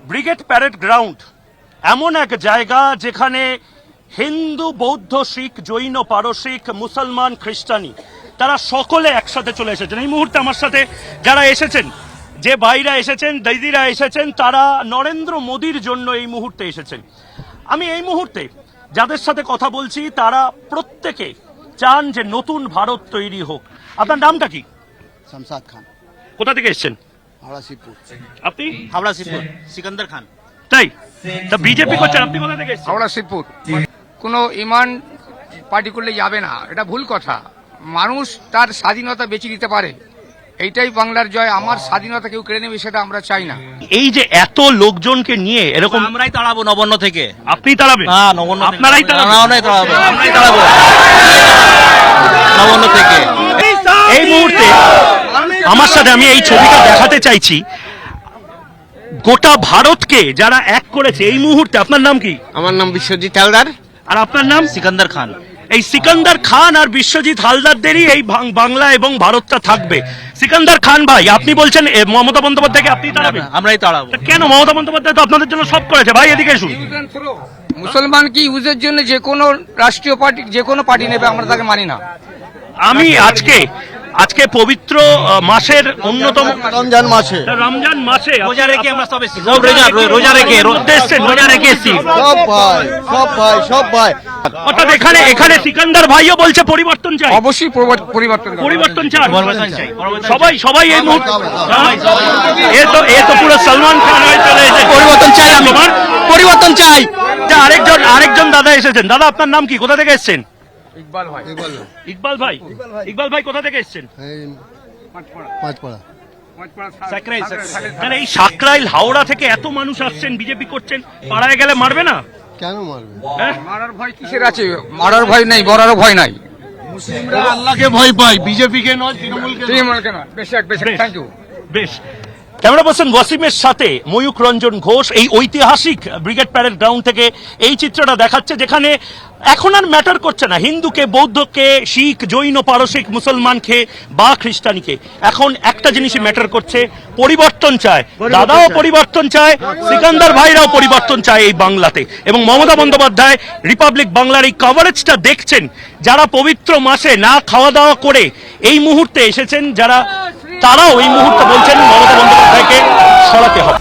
Brigade parade ground এমন এক জায়গা যেখানে হিন্দু, বৌদ্ধ, শিখ, জৈন, পারসিক, মুসলমান, খ্রিস্টানি তারা সকলে একসাথে চলে এসেছেন। এই মুহূর্তে আমার সাথে যারা এসেছেন, যে ভাইরা এসেছেন, দিদিরা এসেছেন, তারা নরেন্দ্র মোদীর জন্য এই মুহূর্তে এসেছেন। আমি এই মুহূর্তে যাদের সাথে কথা বলছি তারা প্রত্যেকে চান যে নতুন ভারত তৈরি হোক। আপনার নামটা কি? শমসাদ খান। কোথা থেকে এসেছেন? হাওড়া শিবপুর। আপনি? হাওড়া শিবপুর। সিকান্দার খান। তাই তা বিজেপি করছেন, আপনি কোথা থেকে এসেছেন? হাওড়া শিবপুর। কোনো ইমান পার্টি করলে যাবে না, এটা ভুল কথা। মানুষ তার স্বাধীনতা বেছে নিতে পারে, এইটাই বাংলার জয়। আমার স্বাধীনতা কেউ কেড়ে নেবে সেটা আমরা চাই না। এই যে এত লোকজনকে নিয়ে এরকম, আমরাই তাড়াবো নবান্ন থেকে। আপনি তাড়াবেন? হ্যাঁ, নবান্ন থেকে। আপনারাই তাড়াবেন? আমরাই তাড়াবো নবান্ন থেকে। এই মুহূর্তে আমার সাথে আমি এই ছবিটা দেখাতে চাইছি, গোটা ভারতকে যারা এক করেছে এই মুহূর্তে। আপনার নাম কি? আমার নাম বিশ্বজিৎ হালদার। আর আপনার নাম? সিকান্দার খান। এই সিকান্দার খান আর বিশ্বজিৎ হালদারদেরই এই বাংলা এবং ভারতটা থাকবে। সিকান্দার খান ভাই, আপনি বলছেন মমতা বন্দ্যোপাধ্যায়কে আপনি তাড়াবেন? আমরাই তাড়াবো। তা কেন? মমতা বন্দ্যোপাধ্যায় তো আপনাদের জন্য সব করেছে। ভাই এদিকে এসুন। মুসলমান কি ইউজের জন্য যে কোনো রাষ্ট্রীয় পার্টি, যে কোনো পার্টি নেবে, আমরা তাকে মানি না। আমি আজকে পবিত্র মাসের অন্যতম রমজান মাসে রমজান মাসে রোজা রেখে আমরা সব এসেছি। রোজা রেখে এসেছি। সব ভাই অর্থাৎ এখানে সিকান্দার ভাইও বলছে পরিবর্তন চাই। অবশ্যই পরিবর্তন দরকার। পরিবর্তন চাই। পরিবর্তন চাই। সবাই এই মুহূর্তে এ তো পুরো সলমান খান হয়ে চলে এসেছে। পরিবর্তন চাই, আমি পরিবর্তন চাই। তা আরেকজন দাদা এসেছেন। দাদা আপনার নাম কি? কোথা থেকে এসেছেন? ইকবাল ভাই। ইকবাল ভাই। ইকবাল ভাই কোথা থেকে এসেছেন? পাঁচপাড়া। তাহলে এই সাকরাইল, হাওড়া থেকে এত মানুষ আসছেন, বিজেপি করছেন, পাড়ায় গেলে মারবে না? কেন মারবে? হ্যাঁ? মারার ভয় কিসের আছে? মারার ভয় নেই, মরারও ভয় নাই। মুসলিমরা আল্লাহকে ভয় পায়, বিজেপিকে নয়, তৃণমূলকে নয়। বেশ, থ্যাংক ইউ। বেশ। ক্যামেরা পার্সন ওয়াসিমের সাথে ময়ূক রঞ্জন ঘোষ এই ঐতিহাসিক ব্রিগেড প্যারেড গ্রাউন্ড থেকে এই চিত্রটা দেখাচ্ছে, যেখানে এখন আর ম্যাটার করছে না হিন্দুকে, বৌদ্ধকে, শিখ, জৈন, পারসিক, মুসলমানকে বা খ্রিস্টানিকে। এখন একটা জিনিসই ম্যাটার করছে, পরিবর্তন চায়। দাদাও পরিবর্তন চায়, সিকান্দার ভাইরাও পরিবর্তন চায় এই বাংলাতে। এবং মমতা বন্দ্যোপাধ্যায় রিপাবলিক বাংলার এই কভারেজটা দেখছেন, যারা পবিত্র মাসে না খাওয়া দাওয়া করে এই মুহূর্তে এসেছেন, যারা তারাও এই মুহূর্তে বলছেন মমতা বন্দ্যোপাধ্যায়কে সরাতে হবে।